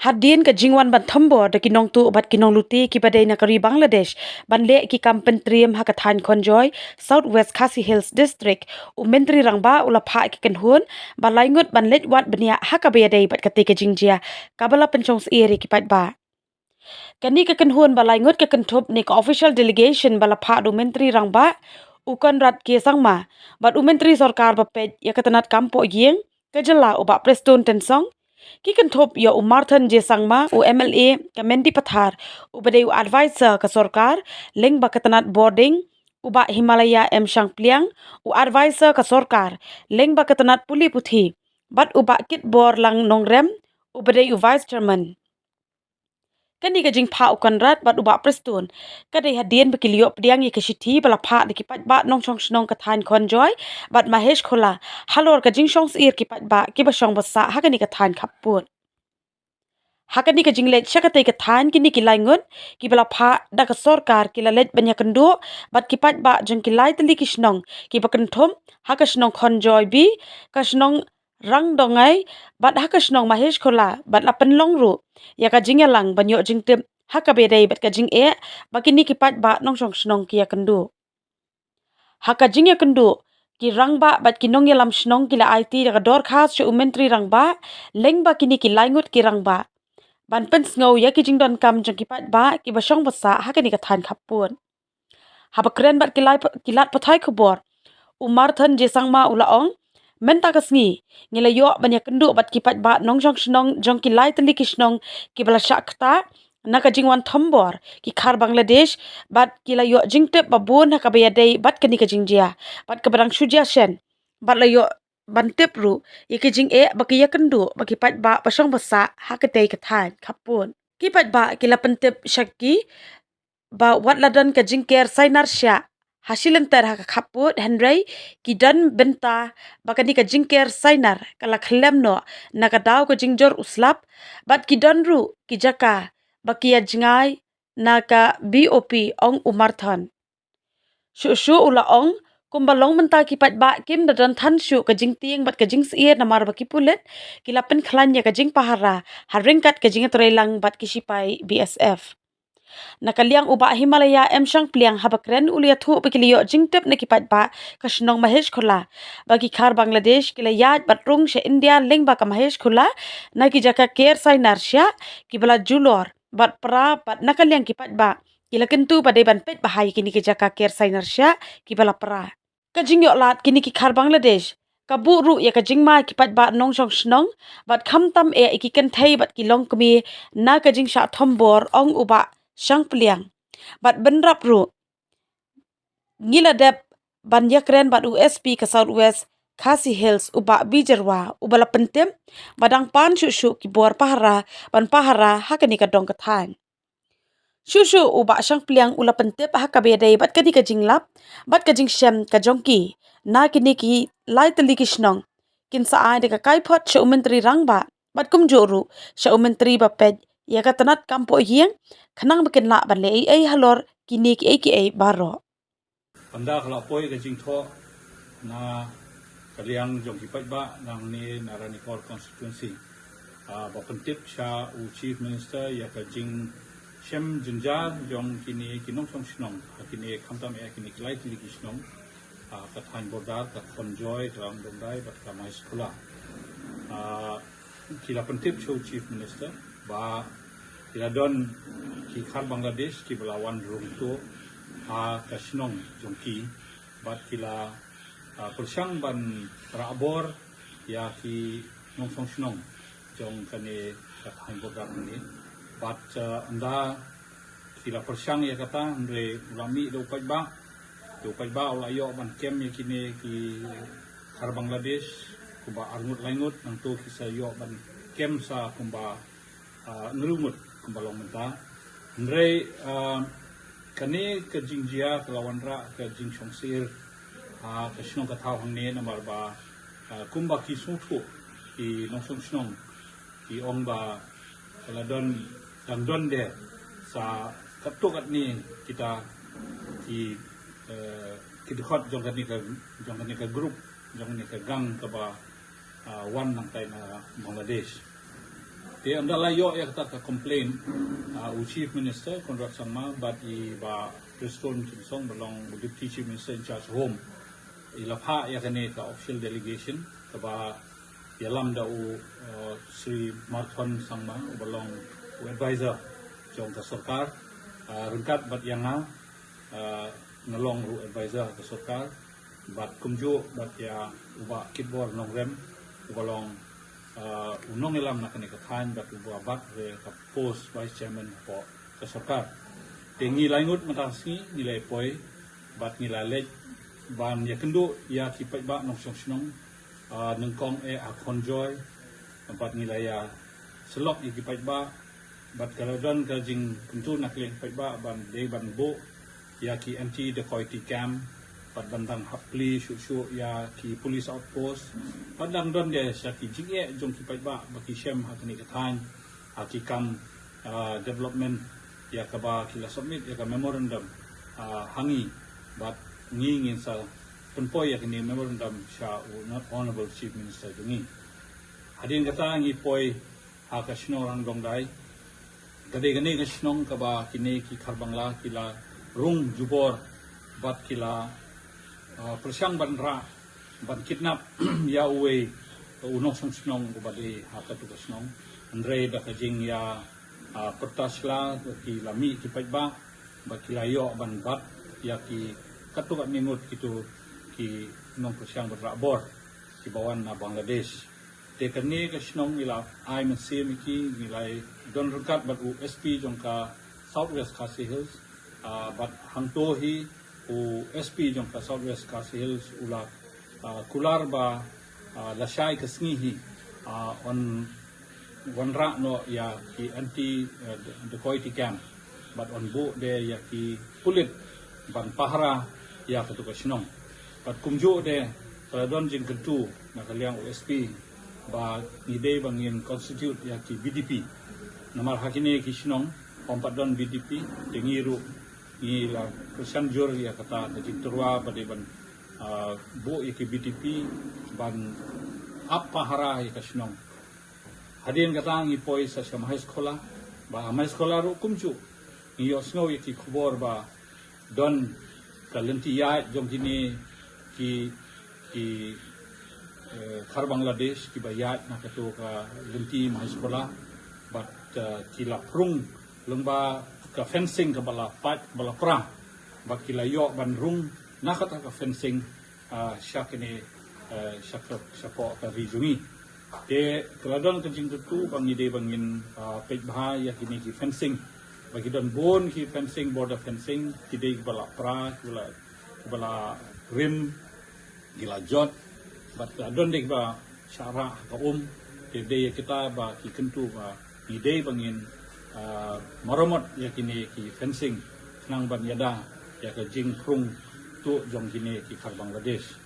Hadin ka jingwan ban thambor da kinong tu bat kinong luti ki padai na kari Bangladesh ban le ki kampen triam hakathan konjoy SWKH Hills District u menteri rangba ula pha ki kenhun ba laingut ban let wat bania hakabe dai bat kate ka jingjia kabala penchong eri ki pat ba kani ka kenhun ba laingut ka kenthop ni ka official delegation bala pha du menteri rangba ukan rat ke sangma bat u menteri sarkar ba pet yakatanat kampo yeng kajala uba preston tensong ki kenthop ya umarthan je sangma u MLA Kamendi Pathar u badeu advisor ka sarkar leng bakatanat boarding uba Himalaya M Shangpliang u advisor ka sarkar leng bakatanat puli puthi bat uba kit bor lang nongrem u badeu vice chairman kani ka jing pha ukan rat bat uba preston kadai hadien bekilio pdiang ye kashiti bala pha de ki pat ba Nongshongshnong ka than konjoy bat Mahesh khola halor ka jing songs ir ki pat ba ki ba song basa hakani ka than Khappud hakani ka jing let shakatai ka than kini ki laingun ki bala pha da ka sarkar ki la let banya kendo bat ki pat ba jong ki lai tali ki snong ki ba kenthom hakashnong konjoy bi ka snong rang dongai bat hakashnong Mahesh khola bat la penlong ru ya ka jing yalang banyo jing tip hakabe dai bat ka jing e bakini ki pat ba Nongshongshnong ki ya kendo haka jing ya kendo ki rangba bat ki nong yalam shnong ki la IT da dor khas chu menteri rangba leng ba kini ki laingut ki rangba ban pen ngau ya ki jing don kam jong ki pat ba ki ba shong basa hakani ka than Khappud haba kren bat ki lat pathai khobor umarthan je sangma ulaong menta kasngi ngila yo banya kendu bat ki pat ba Nongshongshnong jong ki lai tali ki snong ki bala shakta naka jingwan thambor ki khar Bangladesh bat ki la yo jingtep babun hakabaya dei bat kani ka jingjia bat ka barang shujia shen bat la yo bantep ru yeke jing e baki ya kendu baki pat ba pasong basa hakatei ka than Khappud ki pat ba ki la pentep shakki ba wat ladan ka jingker sainar sya hasilan ter haka Khappud henry ki dan benta bakani ka jingker sainar kala khlem no naka daw ka jingjor uslap bat ki dan ru ki jaka bakia jingai naka BOP ong umarthan shu ula ong kumbalong menta ki pat ba kim da dan than shu ka jingtieng bat ka jing sier namar baki pulet ki lapen khlanya ka jing pahara haringkat ka jing trelang bat ki sipai BSF nakaliang uba Himalaya M Shangpliang habakren ulia thu bekilio jingtep na kipat ba kashnong Mahesh khola bagi khar Bangladesh kila yad batrung she India leng ba ka Mahesh khola na ki jaka care sainar sya ki bala julor bat pra bat nakaliang kipat ba kila kentu pada ban pet bahai kini ki jaka care sainar sya ki bala pra ka jingyo lat kini ki khar Bangladesh kabu ru ya ka jingma kipat ba Nongshongshnong bat khamtam e ikikan thai bat kilong kumi na ka jing sha thombor ong uba Shangpliang bat benrap ru ngila dep ban yakren bat USP ka Southwest Khasi Hills uba bijerwa ubala pentem badang pan shu ki bor pahara ban pahara hakani ka dong ka than shu uba Shangpliang ula pentep hakabe dai bat kadi ka jinglap bat ka jingshem ka jongki na kini ki lai tali ki snong kin sa ai de ka kai phot shu menteri rangba bat kum joru shu menteri ba pet ya ka tanat kampo yeng khanang bakin la ban le ai halor kini ki ai baro Panda kala poi ka jing tho na kaliang jong ki pat ba nang ni narani core constituency ba pentip sha u chief minister ya ka jing shem jinja jong kini Nongshongshnong kini khamtam e kini klai tili ki snong ka thain bordar ka konjoy rang dongdai bat ka mais khula kila pentip show chief minister ba kila don ki khar Bangladesh ki belawan room to ka snong jongki bat kila persang ban rabor ya ki Nongshongshnong jong kane ka thain bordar ni bat anda kila persang ya kata andre ulami do ba ula yo ban kem ya kini ki khar Bangladesh kumba arngut laingut nang to kisa yo ban kem sa kumba ngelumut kumba long menta andre kani ka jingjia kelawan ra ka jing songsir ka snong ka thau hang ne namar ba kumba ki suthu ki Nongshongshnong ki ong ba kaladon don de sa katuk ni kita ki khot jong kan ni ka group jong ni ka gang ka ba wan nang tai na Bangladesh Dia andala yo ya kata complain Chief Minister Konrad Sangma but ba Preston Kimsong belong Deputy Chief Minister in charge home ilapha ya kane ka official delegation ba yalam da Sri Marthon Sangma belong advisor jong ka sarkar rungkat bat yanga nalong advisor ka sarkar bat kumjo bat ya uba kibor nongrem belong unong ilam na kani kathan bat uba bat re ka post vice chairman po ka sarkar tengi laingut matasi nilai poi bat nilai lej ban ya kendo ya kipai ba Nongshongshnong nengkong akonjoy bat nilai ya selok ya kipai ba bat kalau don ka jing kuntu nak leh kipai ba ban de ban bo ya ki anti Dacoity camp bat bantang hapli shu ya ki police outpost padang don de sa ki jing jong kipai ba baki shem hakani kathan ki kam development ya kaba kila submit ya ka memorandum hangi but ngingin sa penpoy ya kini memorandum sha not honorable chief minister dungi hadin kata ngi poi ka sino rang dong dai gade gane ka sinong kaba kini ki kharbangla kila rung jubor bat kila persyang bandra ban kidnap ya uwe Nongshongshnong ubade ka tu ka sinong andre da ka jing ya pertasla ki lami ki paiba baki layo ban bat ya ki katu kat mingut kitu ki nong persiang berabor ki bawan Bangladesh te kani ka snong ila ai mense miki nilai don rukat bat USP jong ka Southwest Khasi Hills bat hangto hi USP jong ka Southwest Khasi Hills ula kular ba lasai kasngihi on wanra no ya ki anti Dacoity camp but on bo de ya ki pulit ban pahara ya katu kasinong but kumjo de don jing kentu na kaliang USP ba ngide bangin constitute ya ki BDP namar hakine kisinong ompat don BDP dengiru ni la persian jur ya kata jing terwa pada ban bo ya ki BDP ban apa hara ya kasinong hadin kata ngi poi sa mahai sekolah ba mahai sekolah ru kumju ngi osno yaki khobor ba don kalenti ya jom kini ki khar Bangladesh ki bayat na kato ka lenti mahai sekolah bat kila prung lengba ka fencing ka bala pat bala perang ba kila yo ban rung na kata ka fencing syakene syapo ka rijungi de keladon kencing tu bangide bangin pej bahaya kini ki fencing bagi don bon ki fencing border fencing kide bala pra bala rim gila jot bat keladon de ba syara ka de kita ba ki kentu ba ide bangin maromot ya kini ki fencing nang ban yada ya ke jing krung tu jong kini ki khar Bangladesh